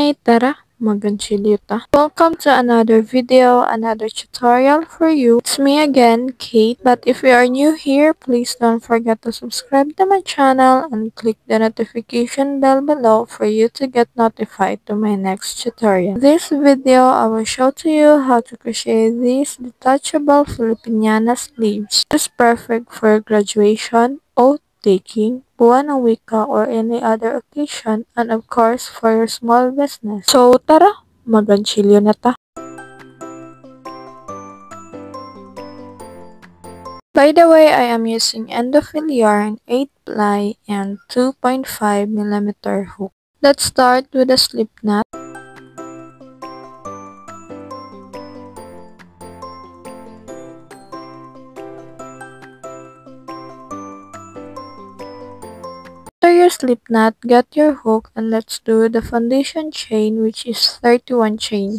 Nay, tara, mag-GANTSILYO ta. Welcome to another video, another tutorial for you. It's me again, Kate. But if you are new here, please don't forget to subscribe to my channel and click the notification bell below for you to get notified to my next tutorial. This video, I will show to you how to crochet these detachable Filipiniana sleeves. It's perfect for graduation, taking, buwan ng wika, or any other occasion, and of course, for your small business. So, tara, mag-GANTSILYO na ta. By the way, I am using endophil yarn, 8 ply, and 2.5mm hook. Let's start with a slip knot. After your slip knot, get your hook and let's do the foundation chain, which is 31 chain.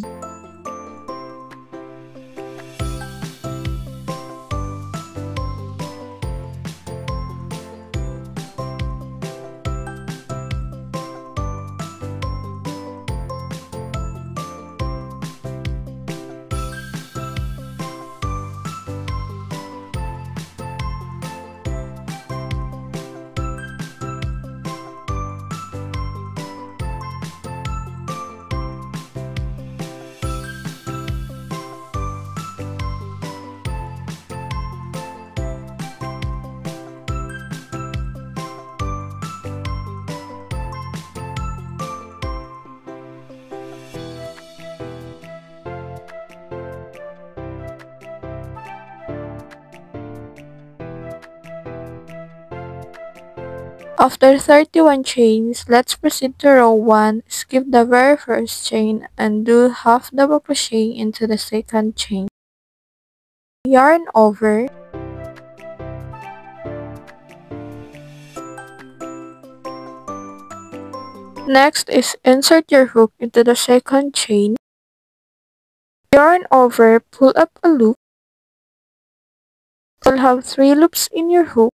After 31 chains, let's proceed to row 1, skip the very first chain, and do half double crochet into the second chain. Yarn over. Next is insert your hook into the second chain. Yarn over, pull up a loop. You'll have 3 loops in your hook.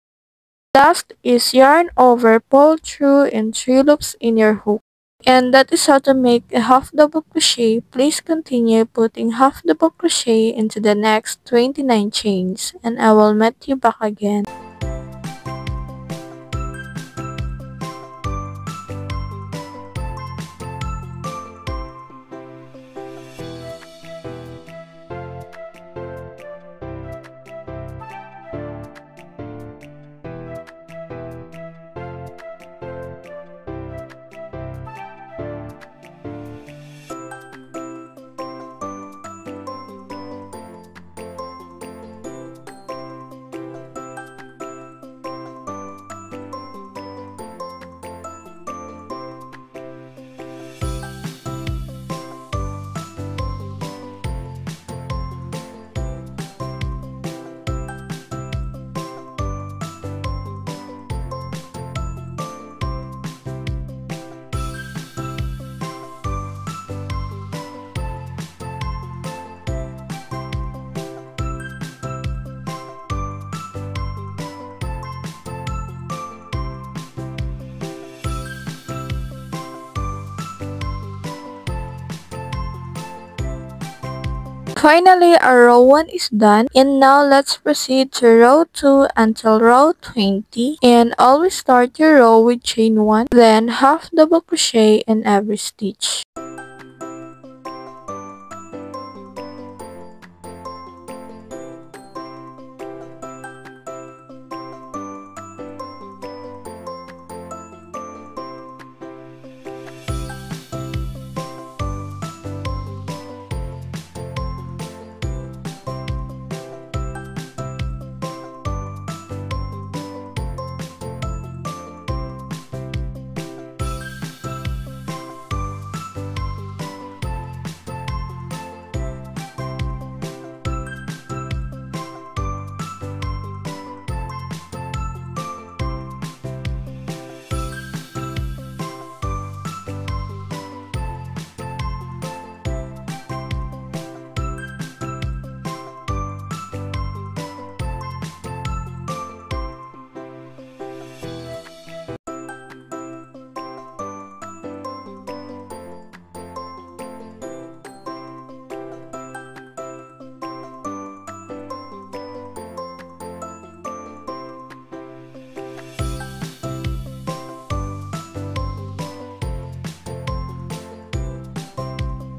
Last is yarn over, pull through, and 3 loops in your hook. And that is how to make a half double crochet. Please continue putting half double crochet into the next 29 chains, and I will meet you back again. Finally, our row 1 is done, and now let's proceed to row 2 until row 20, and always start your row with chain 1, then half double crochet in every stitch.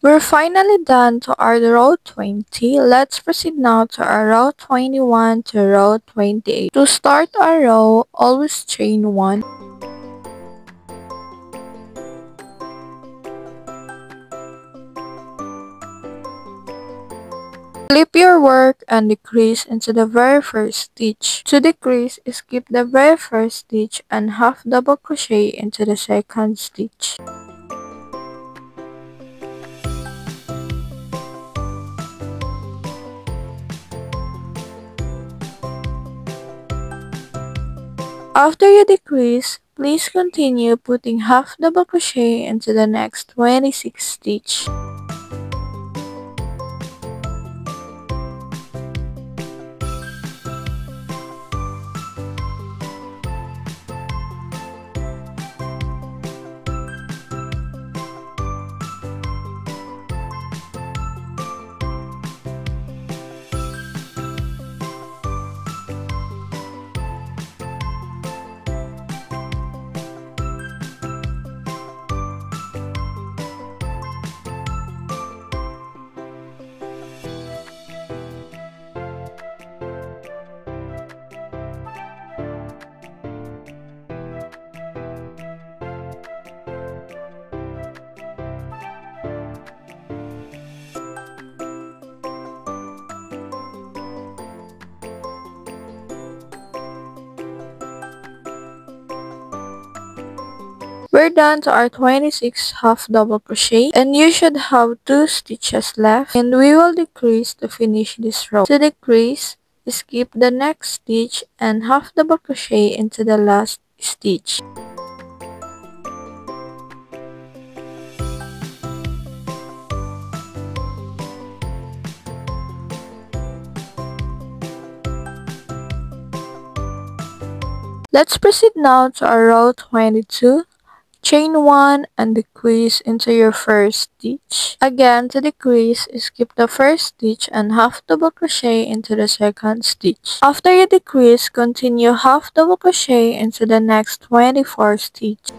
We're finally done to our row 20. Let's proceed now to our row 21 to row 28. To start our row, always chain 1. Flip your work and decrease into the very first stitch. To decrease, skip the very first stitch and half double crochet into the second stitch. After you decrease, please continue putting half double crochet into the next 26 stitch. We're done to our 26 half double crochet and you should have 2 stitches left, and we will decrease to finish this row. To decrease, skip the next stitch and half double crochet into the last stitch. Let's proceed now to our row 22. Chain 1 and decrease into your first stitch. Again, to decrease, skip the first stitch and half double crochet into the second stitch. After you decrease, continue half double crochet into the next 24 stitch.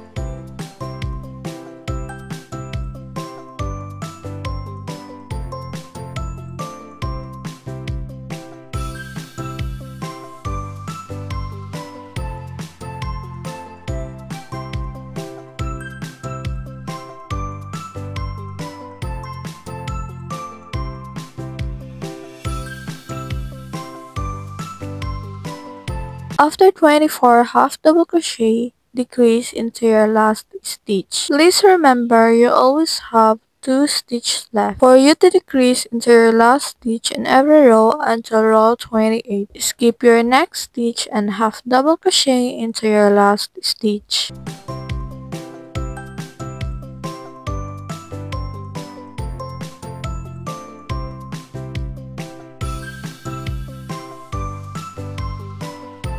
After 24 half double crochet, decrease into your last stitch. Please remember you always have 2 stitches left. For you to decrease into your last stitch in every row until row 28, skip your next stitch and half double crochet into your last stitch.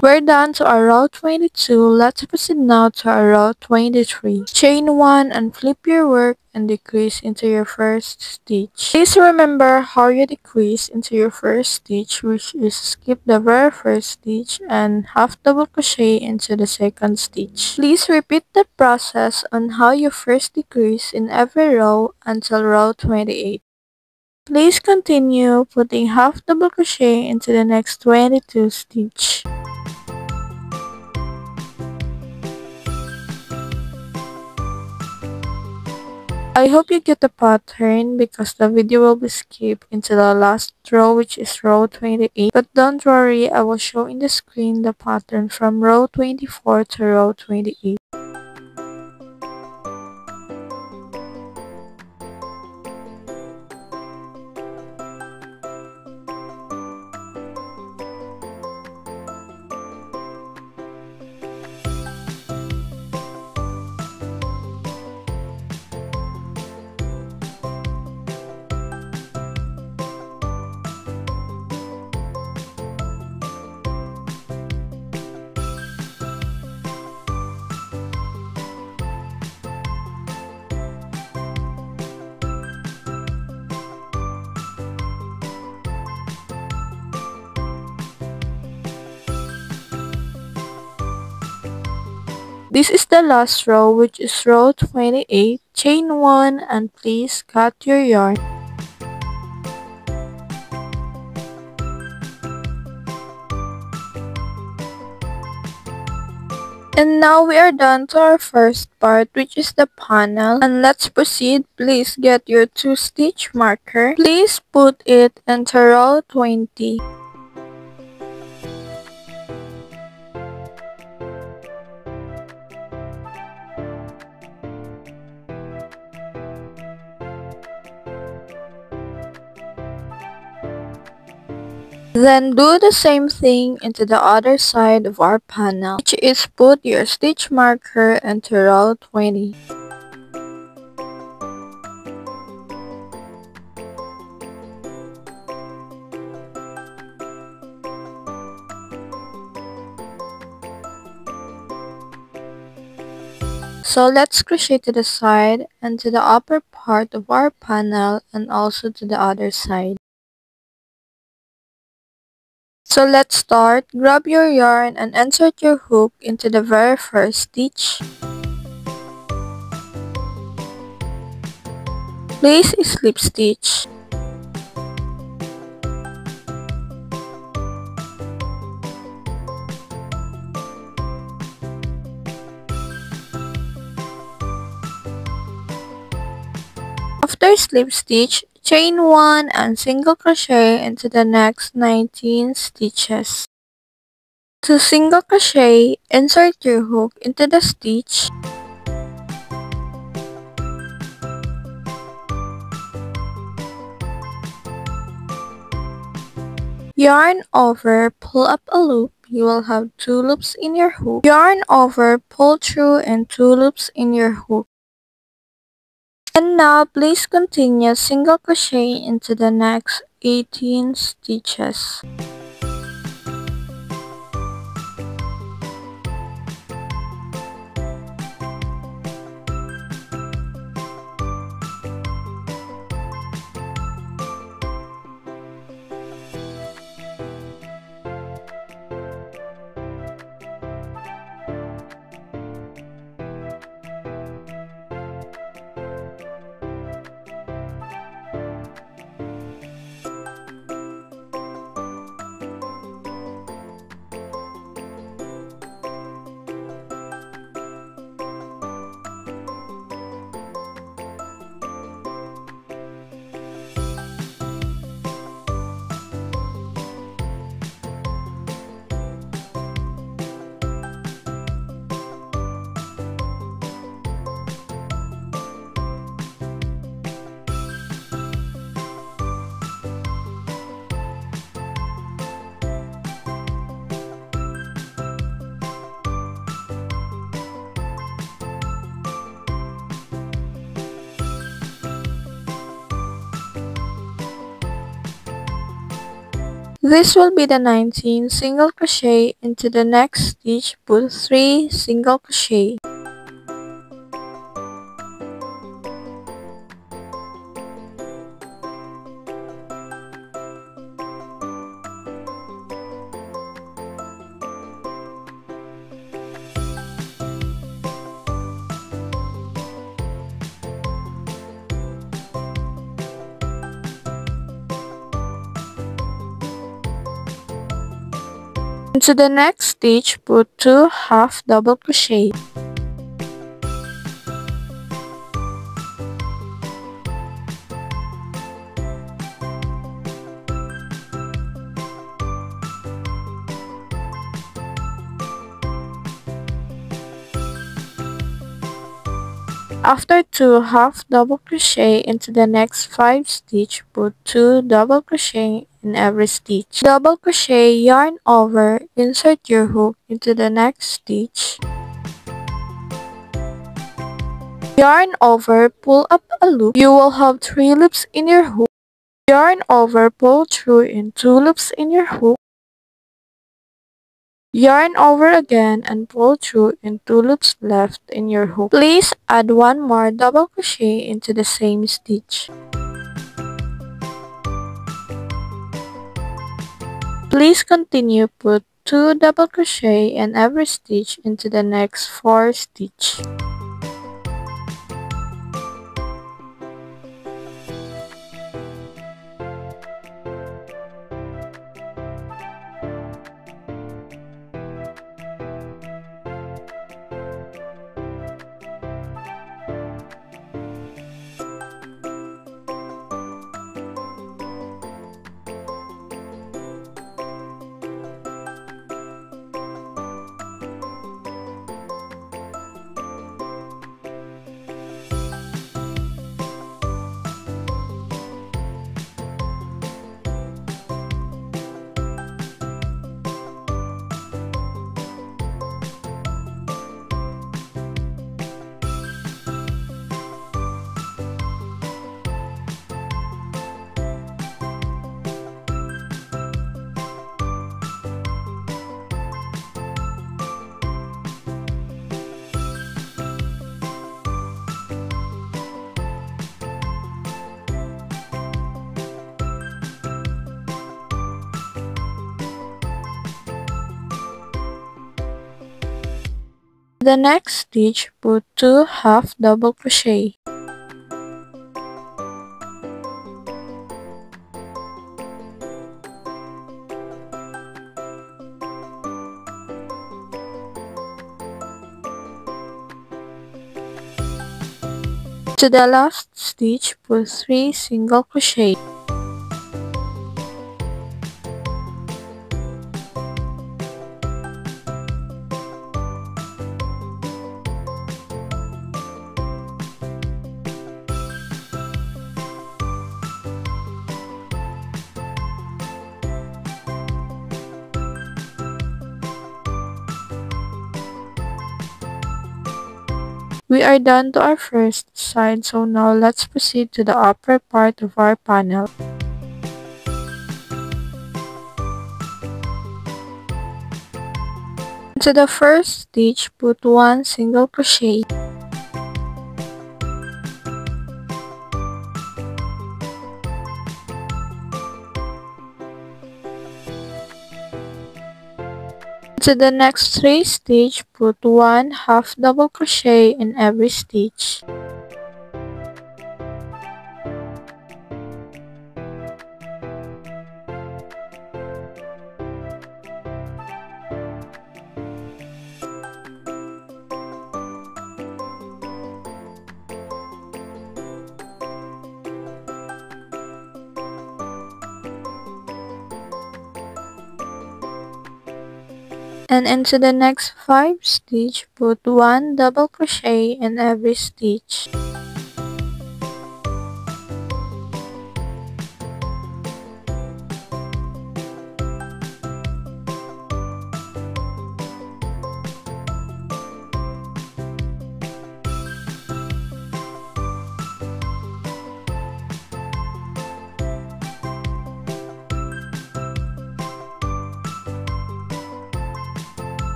We're done to our row 22. Let's proceed now to our row 23. Chain 1 and flip your work and decrease into your first stitch. Please remember how you decrease into your first stitch, which is skip the very first stitch and half double crochet into the second stitch. Please repeat the process on how you first decrease in every row until row 28. Please continue putting half double crochet into the next 22 stitch. I hope you get the pattern because the video will be skipped into the last row, which is row 28. But don't worry, I will show in the screen the pattern from row 24 to row 28. This is the last row, which is row 28. chain 1 and please cut your yarn. And now we are done to our first part, which is the panel, and let's proceed. Please get your 2-stitch marker. Please put it into row 20. Then do the same thing into the other side of our panel, which is put your stitch marker into row 20. So let's crochet to the side and to the upper part of our panel and also to the other side. So let's start. Grab your yarn and insert your hook into the very first stitch. Place a slip stitch. After slip stitch, chain 1 and single crochet into the next 19 stitches. To single crochet, insert your hook into the stitch. Yarn over, pull up a loop. You will have 2 loops in your hook. Yarn over, pull through and 2 loops in your hook. And now please continue single crochet into the next 18 stitches. This will be the 19 single crochet into the next stitch. Put 3 single crochet. Into the next stitch, put 2 half double crochet. After 2 half double crochet into the next 5 stitch, put 2 double crochet in every stitch. Double crochet, yarn over, insert your hook into the next stitch. Yarn over, pull up a loop. You will have 3 loops in your hook. Yarn over, pull through in 2 loops in your hook. Yarn over again and pull through in 2 loops left in your hook. Please add 1 more double crochet into the same stitch. Please continue, put 2 double crochet in every stitch into the next 4 stitch. The next stitch, put 2 half double crochet. To the last stitch, put 3 single crochet. We are done to our first side, so now let's proceed to the upper part of our panel. To the first stitch, put 1 single crochet. To the next 3 stitch, put 1 half double crochet in every stitch. And into the next 5 stitch, put 1 double crochet in every stitch.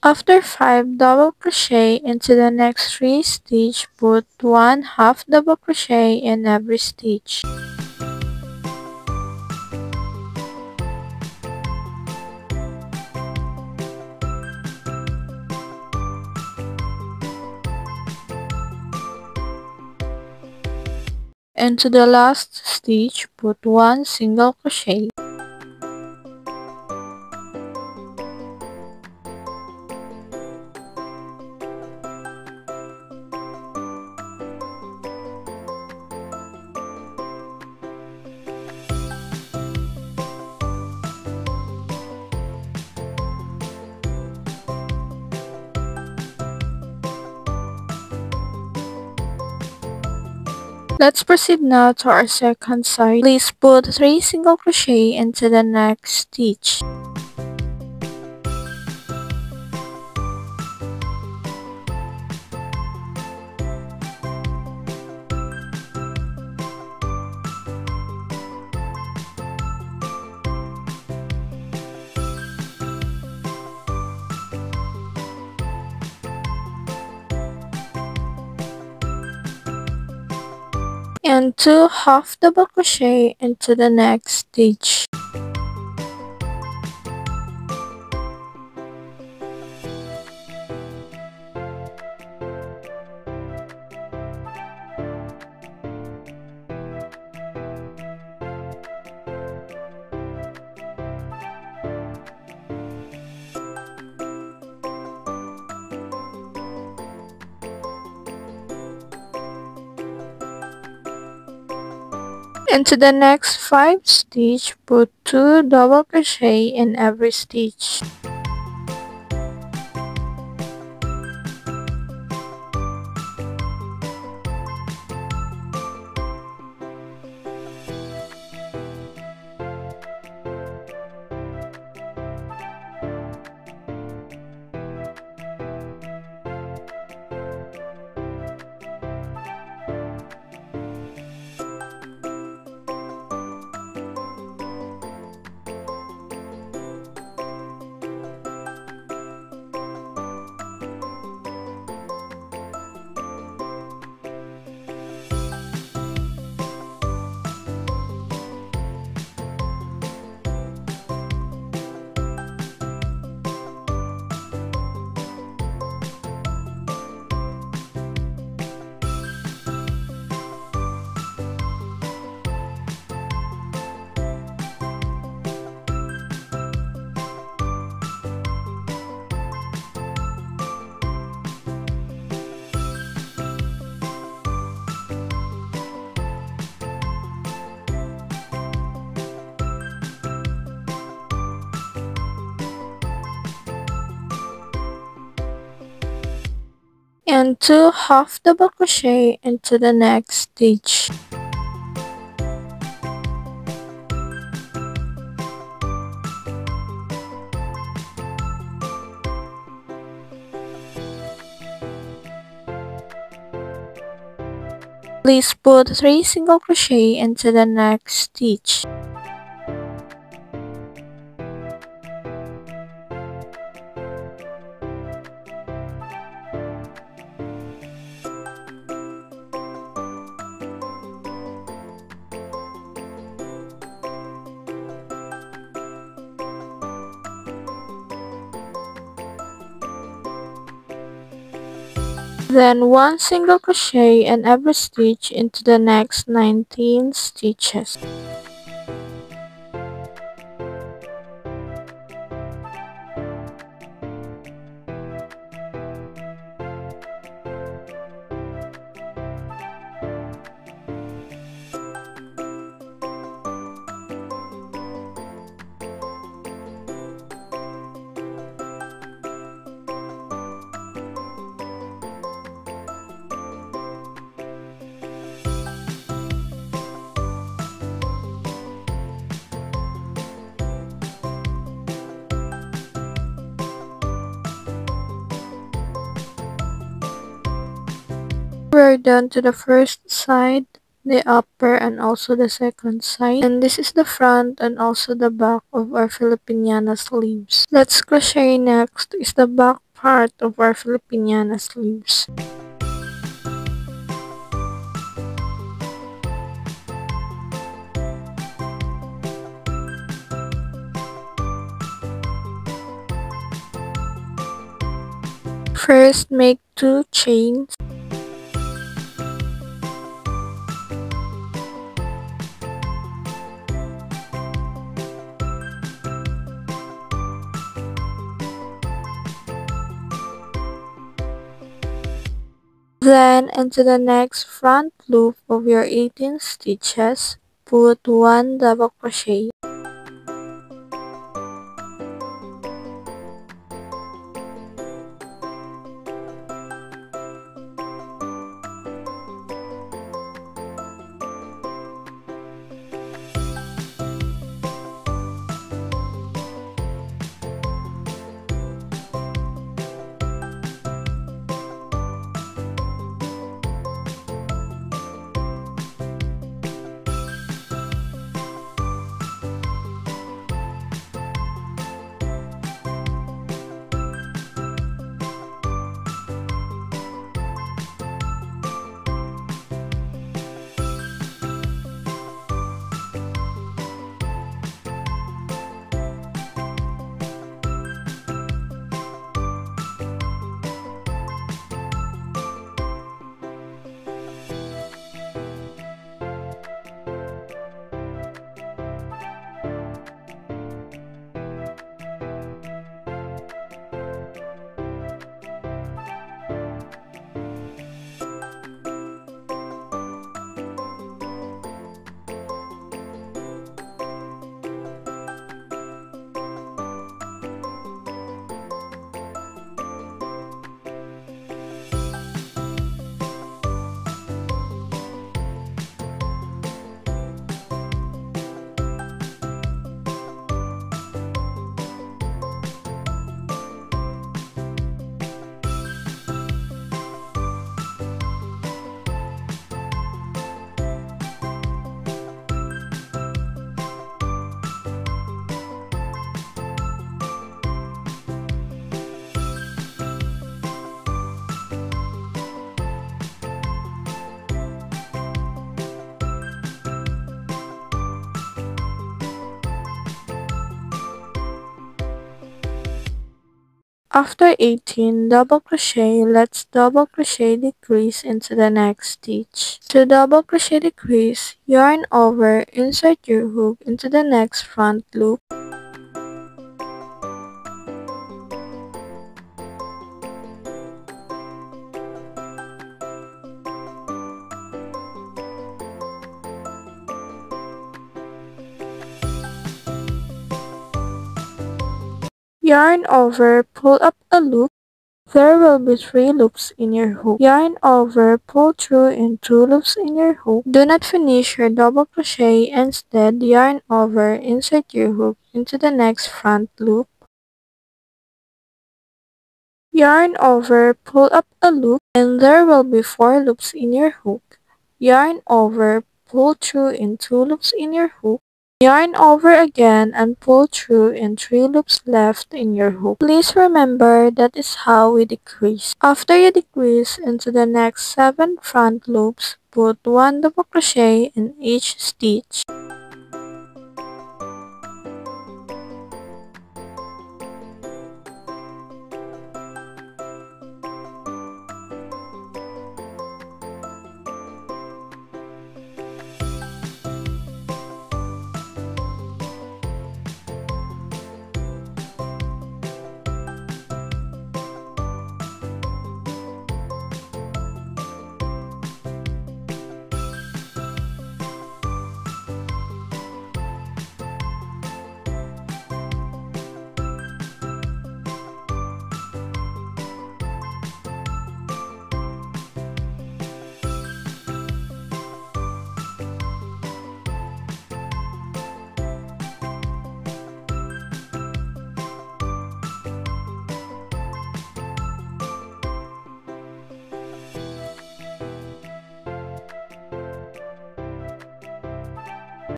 After 5 double crochet into the next 3 stitch, put 1 half double crochet in every stitch. Into the last stitch, put 1 single crochet. Let's proceed now to our second side. Please put 3 single crochet into the next stitch. And 2 half double crochet into the next stitch. Into the next 5 stitch, put 2 double crochet in every stitch. and 2 half double crochet into the next stitch. Please put 3 single crochet into the next stitch. Then 1 single crochet in every stitch into the next 19 stitches. We're done to the first side, the upper and also the second side, and this is the front and also the back of our Filipiniana sleeves. Let's crochet next is the back part of our Filipiniana sleeves. First, make 2 chains. Then, into the next front loop of your 18 stitches, put 1 double crochet. After 18 double crochet, let's double crochet decrease into the next stitch. To double crochet decrease, yarn over, insert your hook into the next front loop. Yarn over, pull up a loop, There will be 3 loops in your hook. Yarn over, pull through in 2 loops in your hook. Do not finish your double crochet, instead yarn over, insert your hook into the next front loop. Yarn over, pull up a loop, and there will be 4 loops in your hook. Yarn over, pull through in 2 loops in your hook. Yarn over again and pull through in 3 loops left in your hook. Please remember that is how we decrease. After you decrease into the next 7 front loops, put 1 double crochet in each stitch.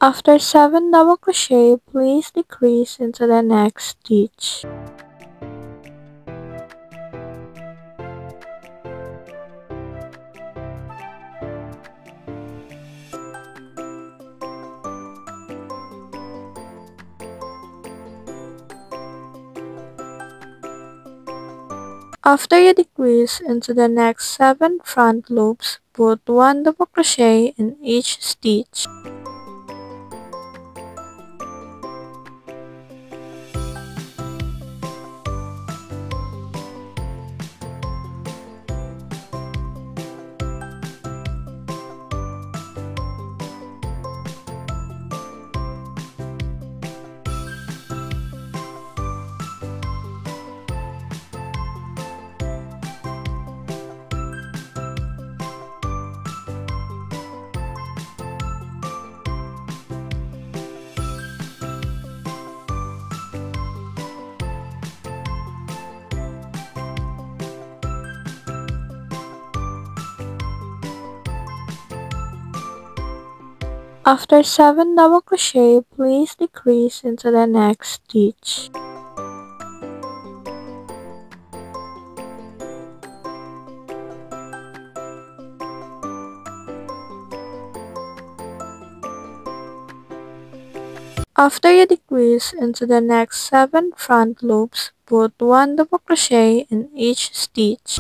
After 7 double crochet, please decrease into the next stitch. After you decrease into the next 7 front loops, put 1 double crochet in each stitch. After 7 double crochet, please decrease into the next stitch. After you decrease into the next 7 front loops, put 1 double crochet in each stitch.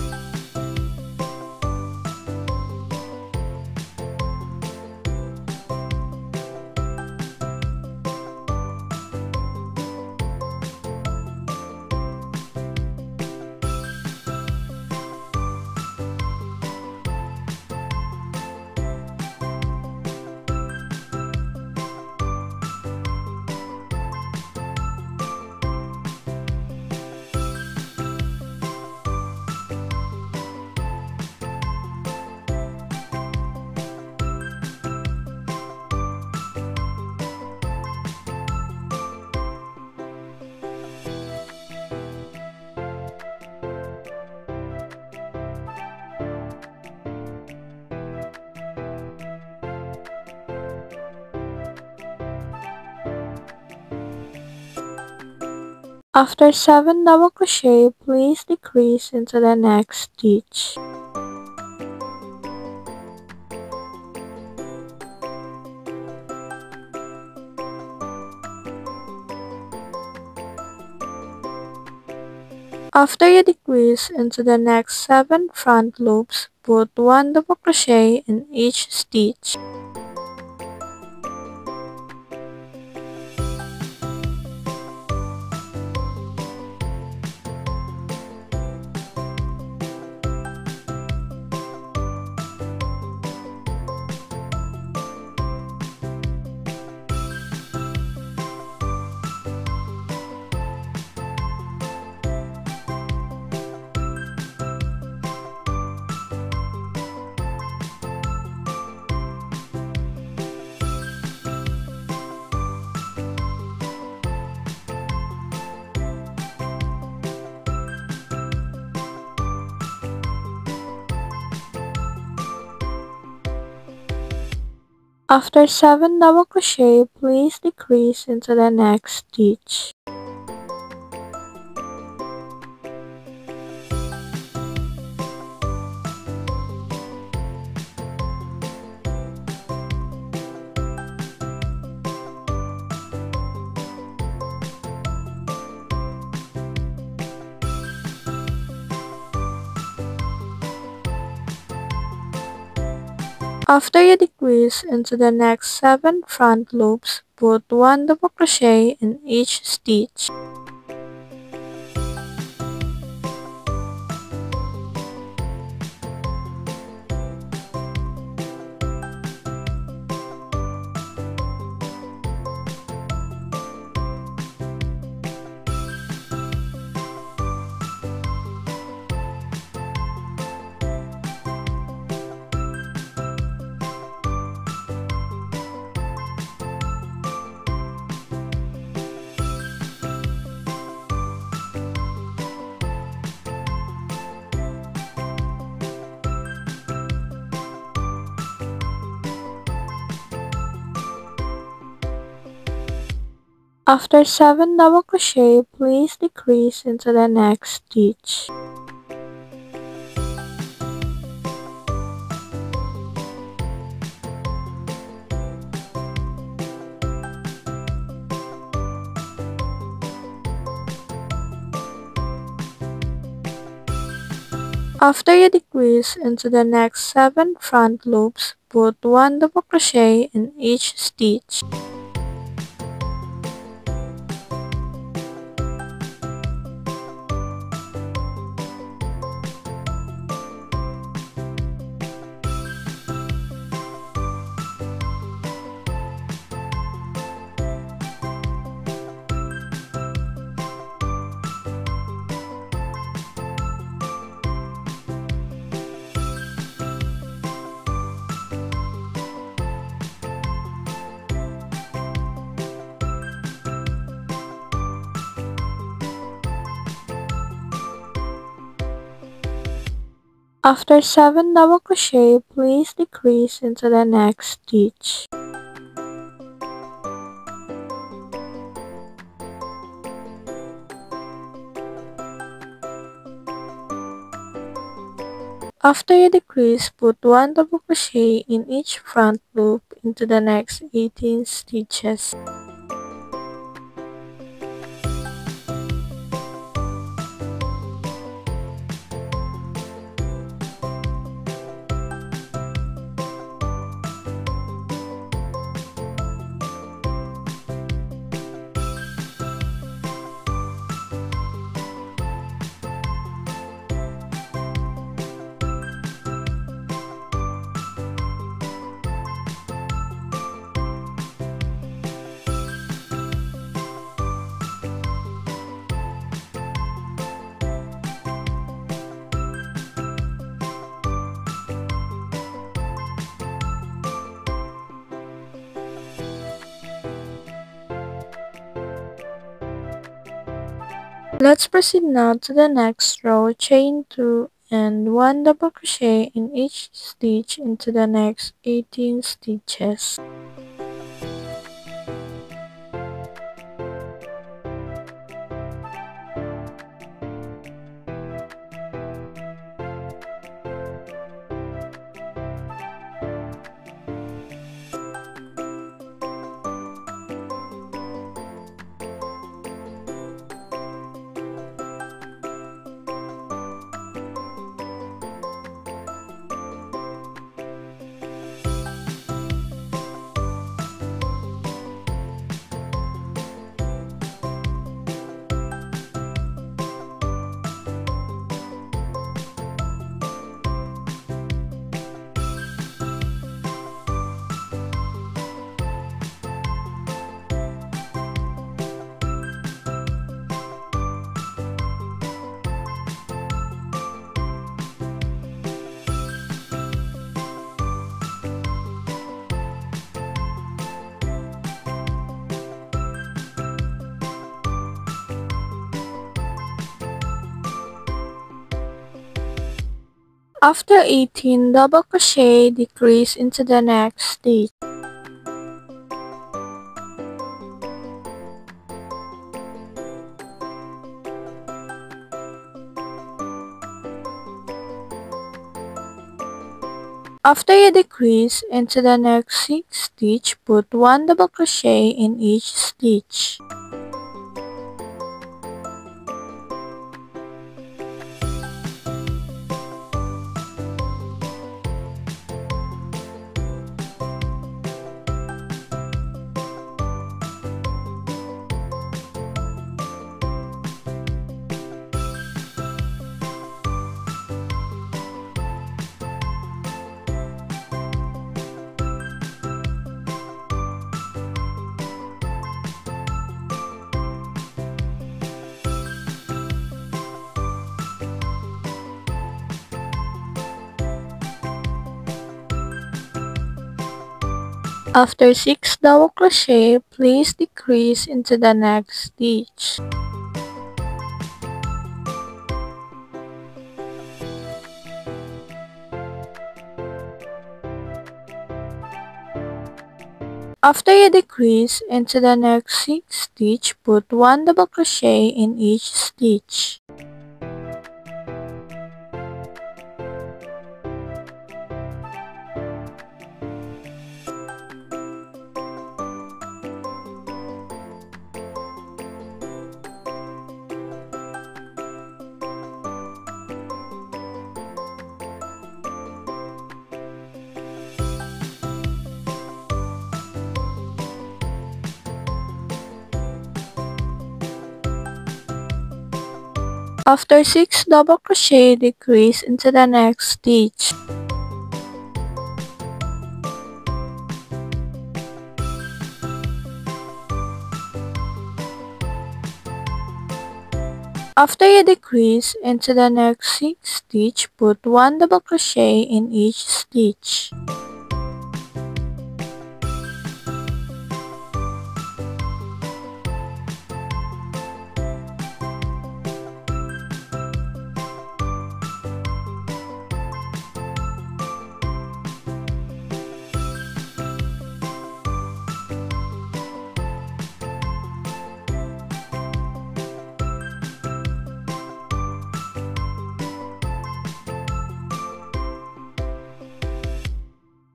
After 7 double crochet, please decrease into the next stitch. After you decrease into the next 7 front loops, put 1 double crochet in each stitch. After 7 double crochet, please decrease into the next stitch. After you decrease into the next 7 front loops, put 1 double crochet in each stitch. After 7 double crochet, please decrease into the next stitch. After you decrease into the next 7 front loops, put 1 double crochet in each stitch. After 7 double crochet, please decrease into the next stitch. After you decrease, put 1 double crochet in each front loop into the next 18 stitches. Let's proceed now to the next row. Chain 2 and 1 double crochet in each stitch into the next 18 stitches. After 18 double crochet, decrease into the next stitch. After you decrease into the next 6 stitch, put 1 double crochet in each stitch. After 6 double crochet, please decrease into the next stitch. After you decrease into the next 6 stitch, put 1 double crochet in each stitch. After 6 double crochet, decrease into the next stitch. After you decrease into the next 6 stitch, put 1 double crochet in each stitch.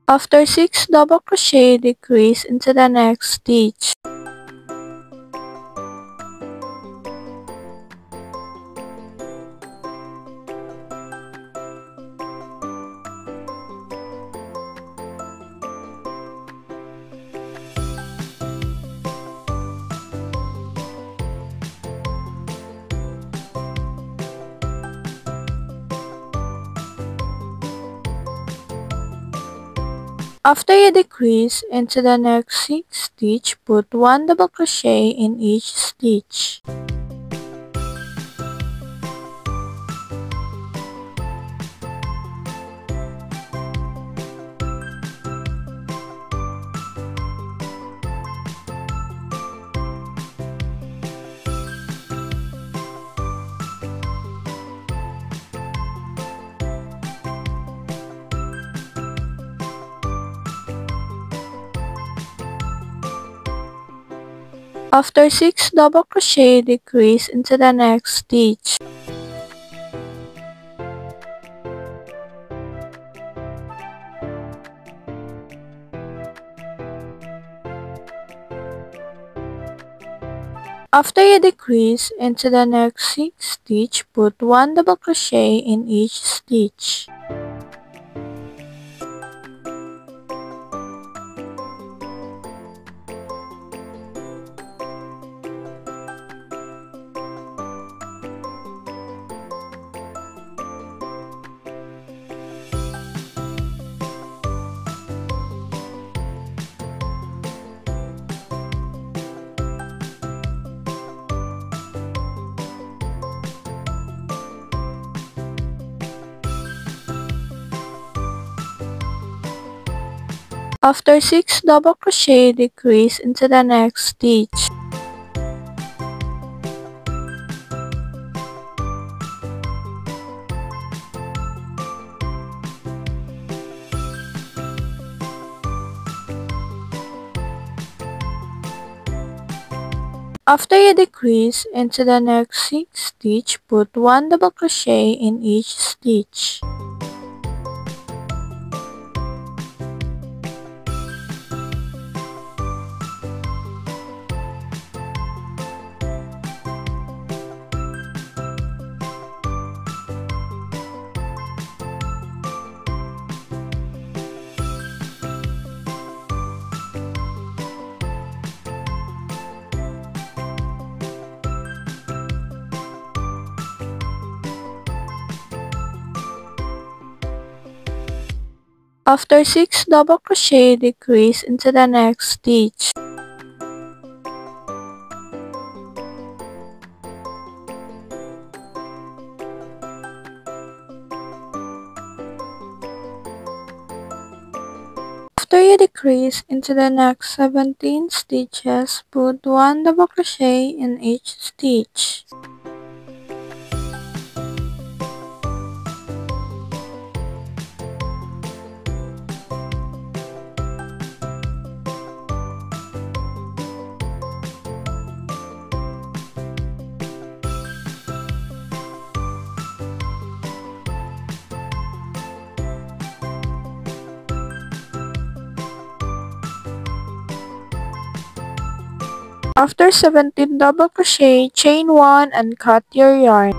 After 6 double crochet, decrease into the next stitch. After you decrease into the next 6 stitch, put 1 double crochet in each stitch. After 6 double crochet, decrease into the next stitch. After you decrease into the next 6 stitch, put 1 double crochet in each stitch. After 6 double crochet, decrease into the next stitch. After you decrease into the next 6 stitch, put 1 double crochet in each stitch. After 6 double crochet, decrease into the next stitch. After you decrease into the next 17 stitches, put 1 double crochet in each stitch. After 17 double crochet, chain 1 and cut your yarn.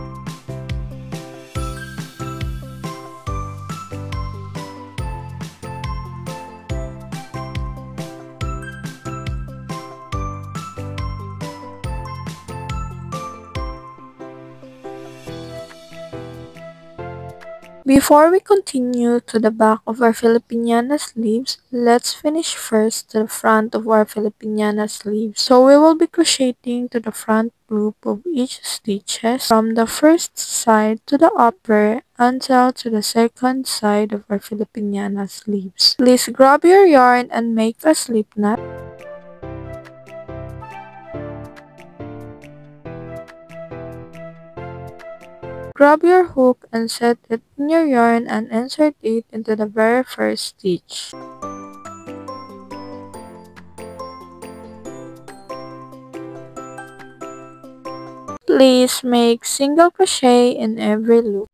Before we continue to the back of our Filipiniana sleeves, let's finish first the front of our Filipiniana sleeves. So we will be crocheting to the front loop of each stitches from the first side to the upper until to the second side of our Filipiniana sleeves. Please grab your yarn and make a slip knot. Grab your hook and set it in your yarn and insert it into the very first stitch. Please make single crochet in every loop.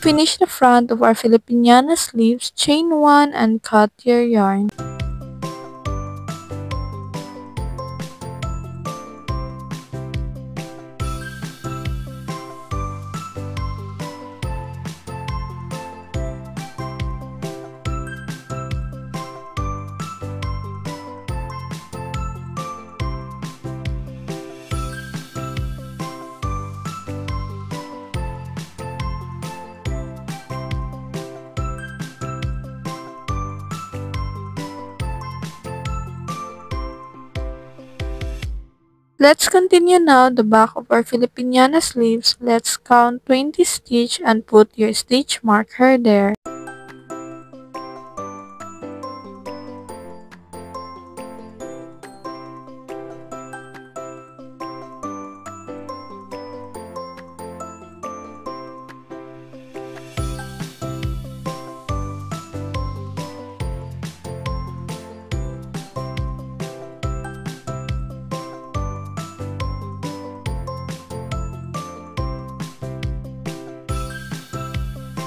Finish the front of our Filipiniana sleeves, chain 1 and cut your yarn. Let's continue now the back of our Filipiniana sleeves. Let's count 20 stitch and put your stitch marker there.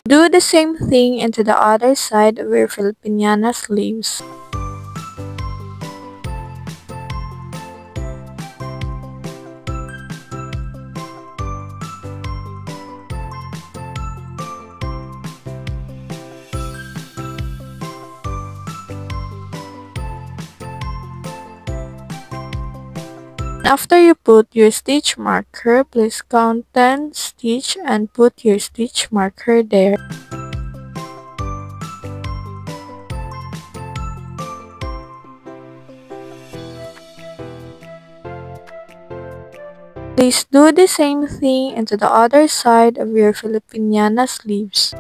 Do the same thing into the other side of your Filipiniana sleeves. After you put your stitch marker, please count 10 stitch and put your stitch marker there. Please do the same thing into the other side of your Filipiniana sleeves.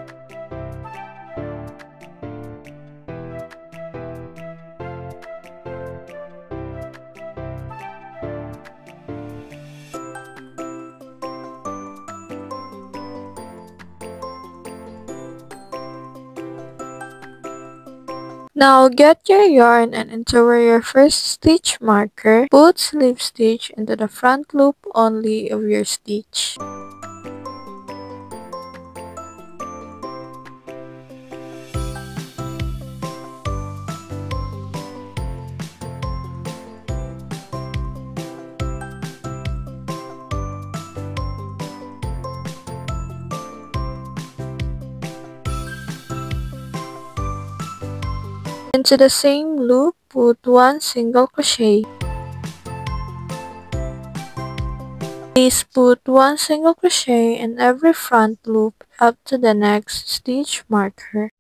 Now get your yarn and insert your first stitch marker. Put slip stitch into the front loop only of your stitch. Into the same loop, put 1 single crochet. Please put 1 single crochet in every front loop up to the next stitch marker.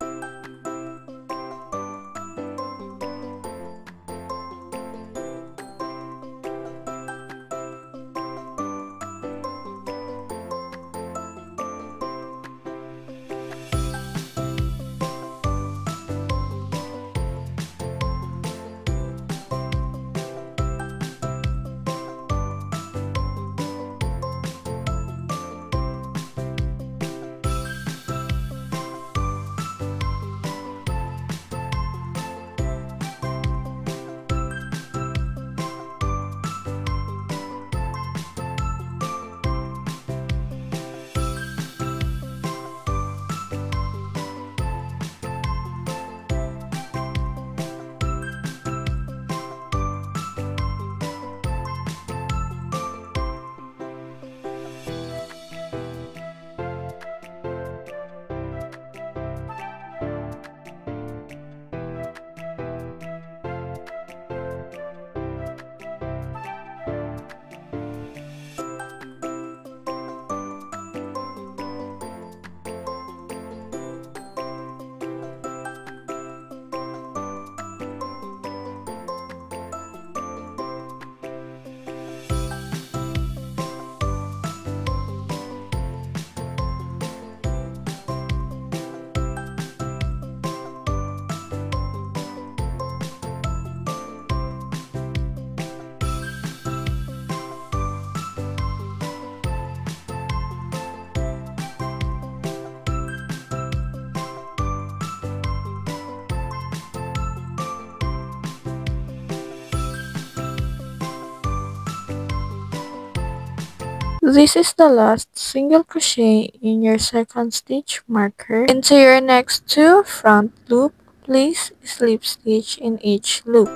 This is the last single crochet in your second stitch marker. Into your next 2 front loop, place slip stitch in each loop.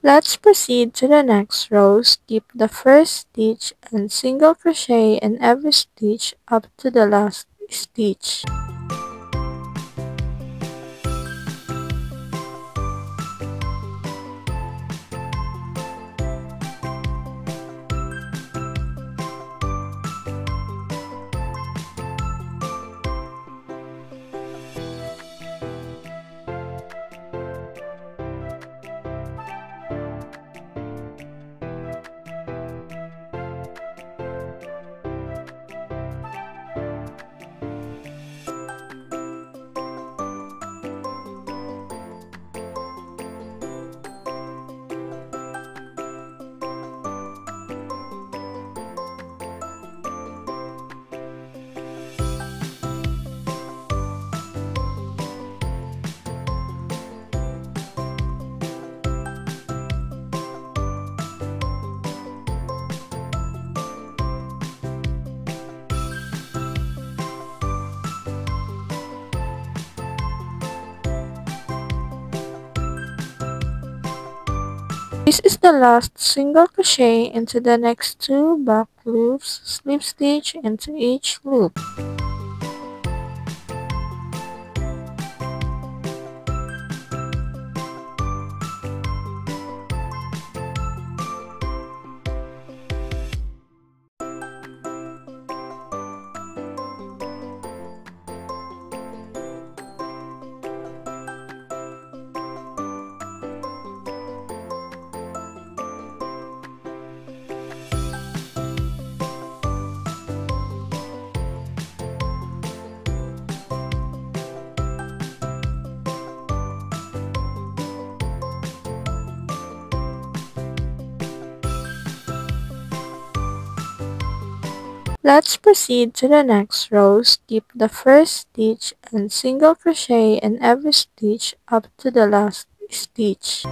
Let's proceed to the next row. Skip the first stitch and single crochet in every stitch up to the last stitch. This is the last single crochet into the next 2 back loops, slip stitch into each loop. Let's proceed to the next row. Skip the first stitch and single crochet in every stitch up to the last stitch.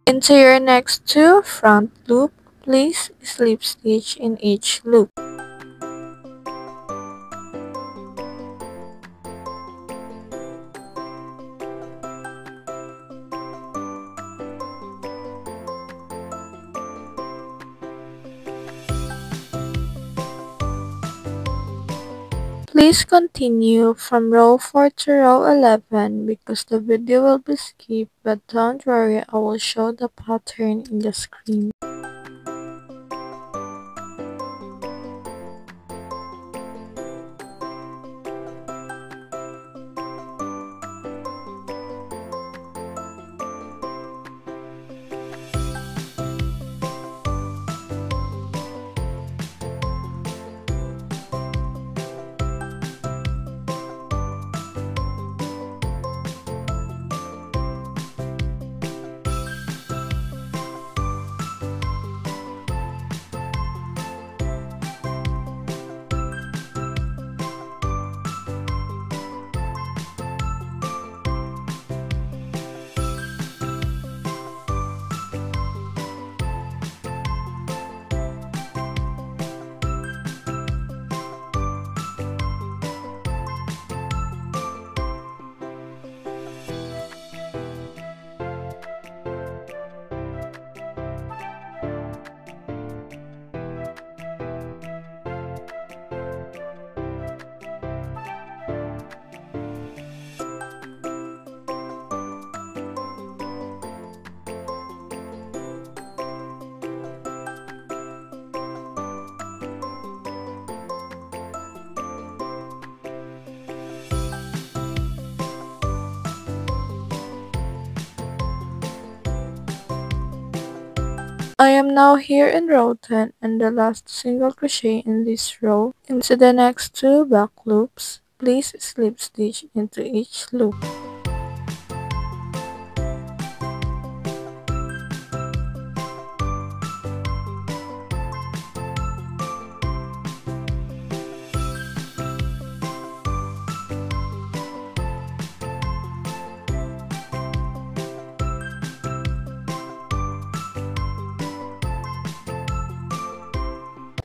Into your next 2 front loop, place slip stitch in each loop. Please continue from row 4 to row 11 because the video will be skipped, but don't worry, I will show the pattern in the screen. I am now here in row 10 and the last single crochet in this row. Into the next 2 back loops, place slip stitch into each loop.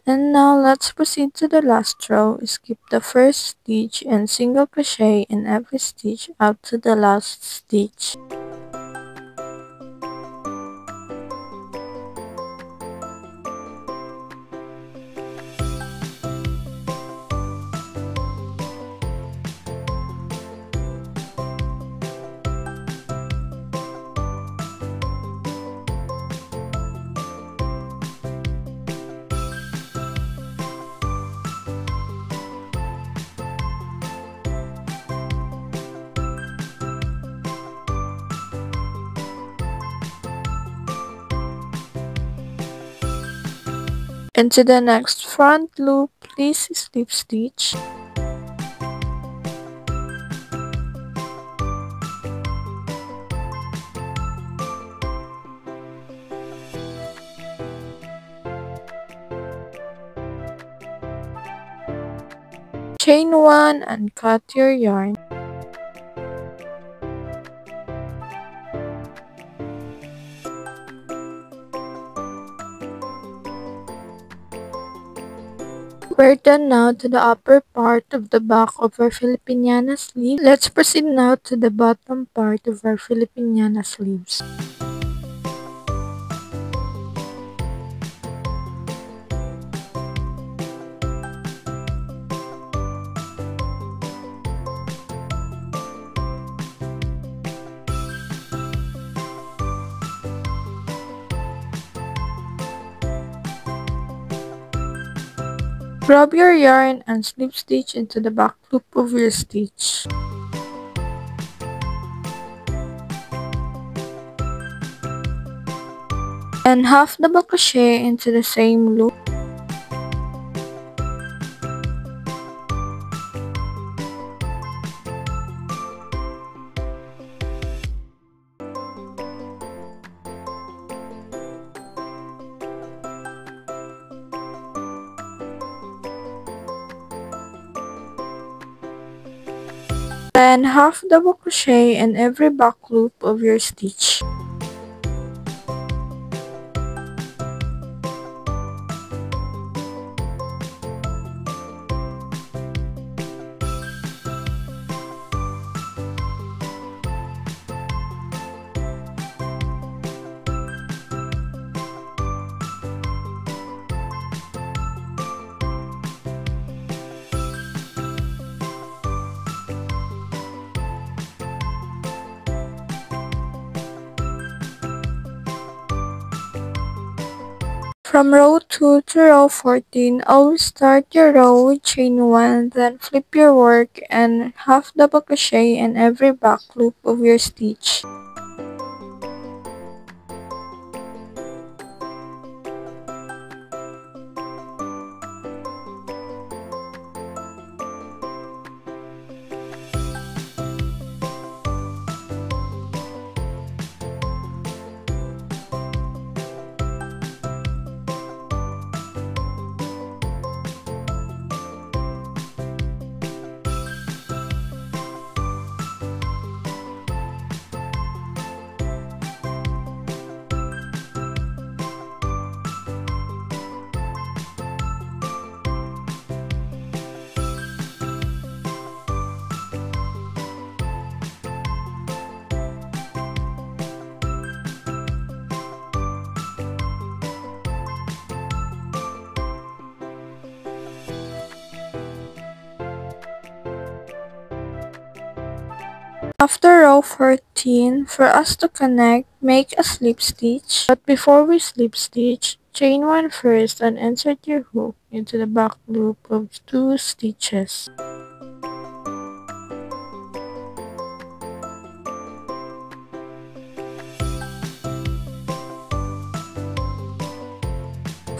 And now let's proceed to the last row. Skip the first stitch and single crochet in every stitch up to the last stitch. Into the next front loop, please slip stitch. Chain 1 and cut your yarn. We're done now to the upper part of the back of our Filipiniana sleeve. Let's proceed now to the bottom part of our Filipiniana sleeves. Grab your yarn and slip stitch into the back loop of your stitch. And half double crochet into the same loop. Then half double crochet in every back loop of your stitch. From row 2 to row 14, always start your row with chain 1, then flip your work and half double crochet in every back loop of your stitch. After row 14, for us to connect, make a slip stitch. But before we slip stitch, chain 1 first and insert your hook into the back loop of 2 stitches.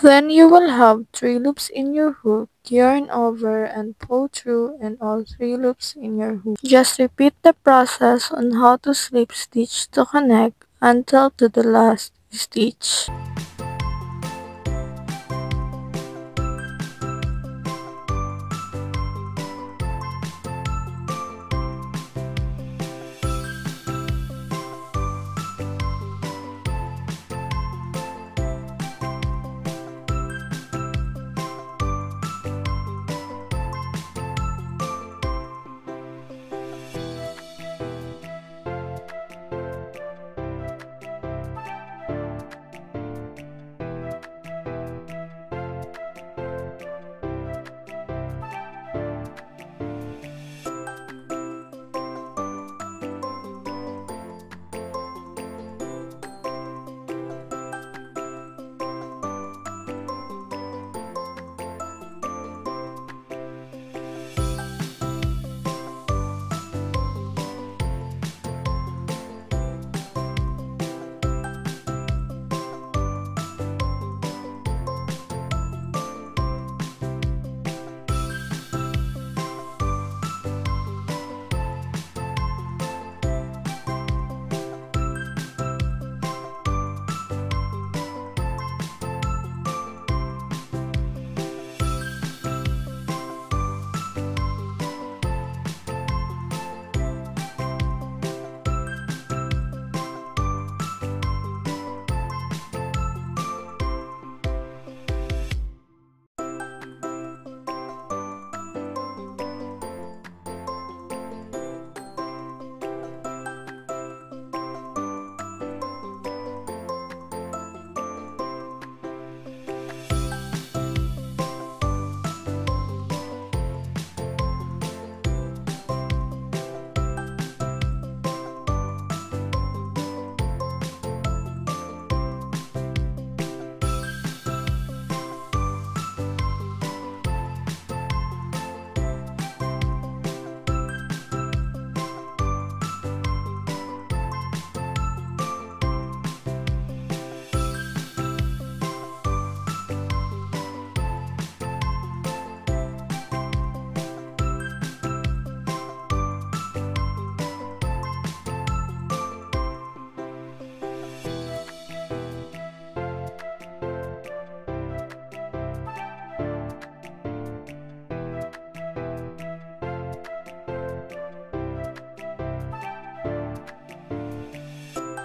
Then you will have 3 loops in your hook, yarn over and pull through in all 3 loops in your hook. Just repeat the process on how to slip stitch to connect until to the last stitch.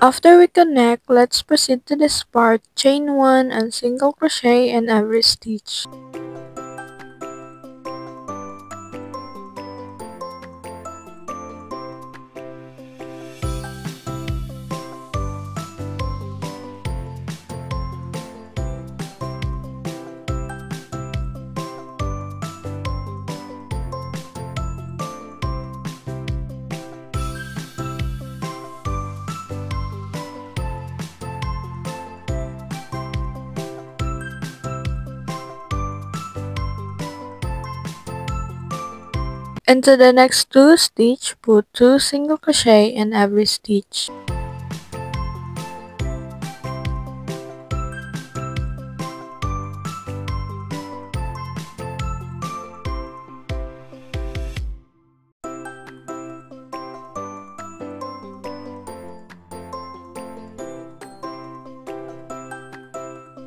After we connect, let's proceed to this part. Chain 1 and single crochet in every stitch. Into the next 2 stitch, put 2 single crochet in every stitch.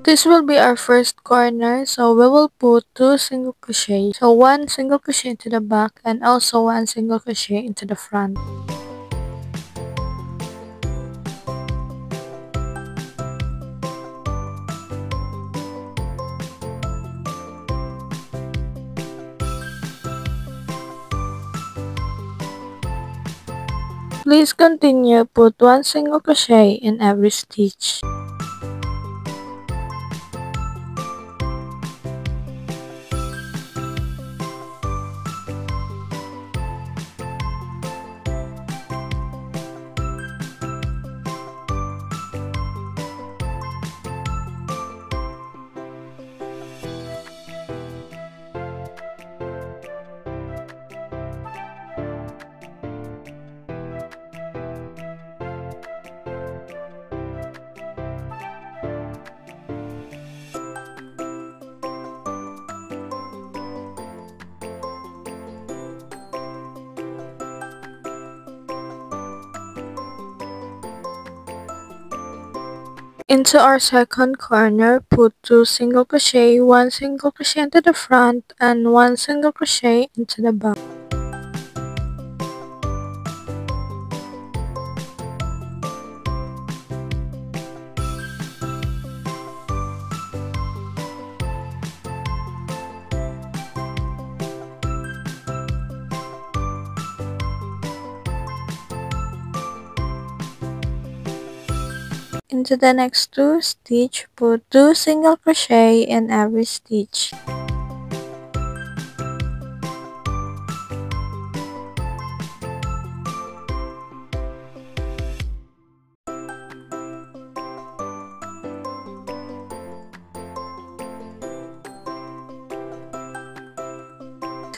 This will be our first corner, so we will put 2 single crochet. So 1 single crochet into the back and also 1 single crochet into the front. Please continue, put 1 single crochet in every stitch. Into our second corner, put 2 single crochet, 1 single crochet into the front and 1 single crochet into the back. Into the next 2 stitch, put 2 single crochet in every stitch.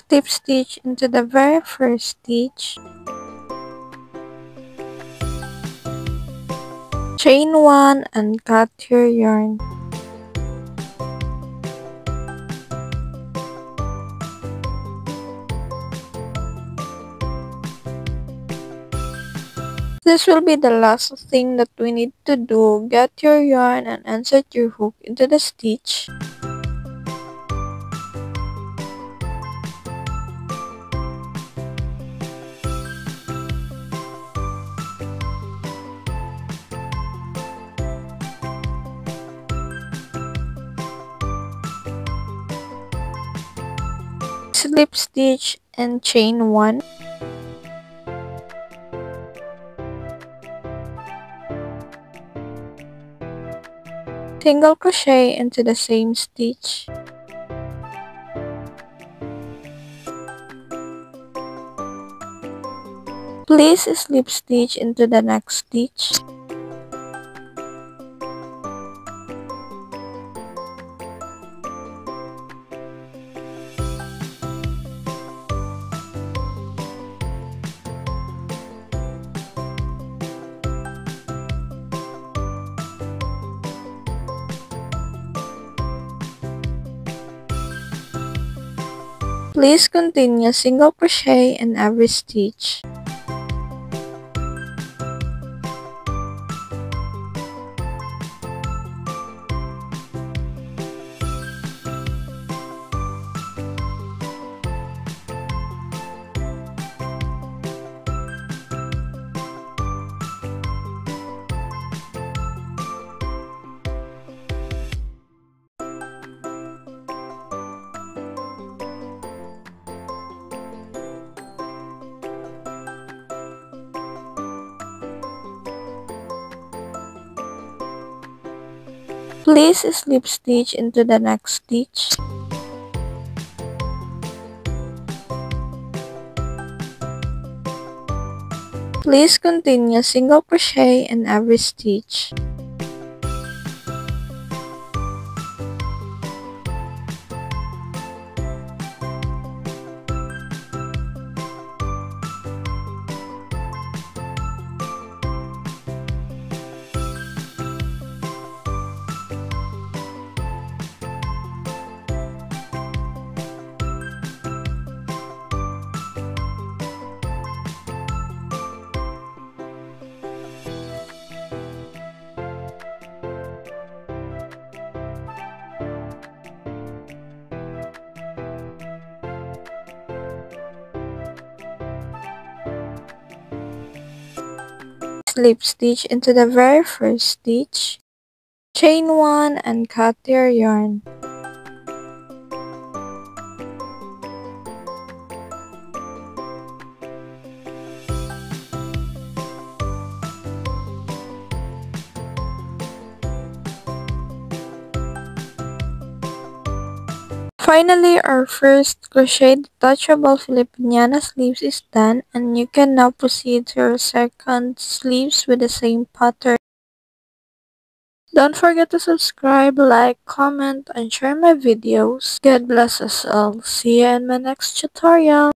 Slip stitch into the very first stitch. Chain 1 and cut your yarn. This will be the last thing that we need to do. Get your yarn and insert your hook into the stitch. Slip stitch and chain 1. Single crochet into the same stitch. Place a slip stitch into the next stitch. Please continue single crochet in every stitch. Place a slip stitch into the next stitch. Please continue single crochet in every stitch. Slip stitch into the very first stitch, chain 1 and cut your yarn. Finally, our first Crochet Detachable Filipiniana sleeves is done, and you can now proceed to your second sleeves with the same pattern. Don't forget to subscribe, like, comment, and share my videos. God bless us all. See you in my next tutorial.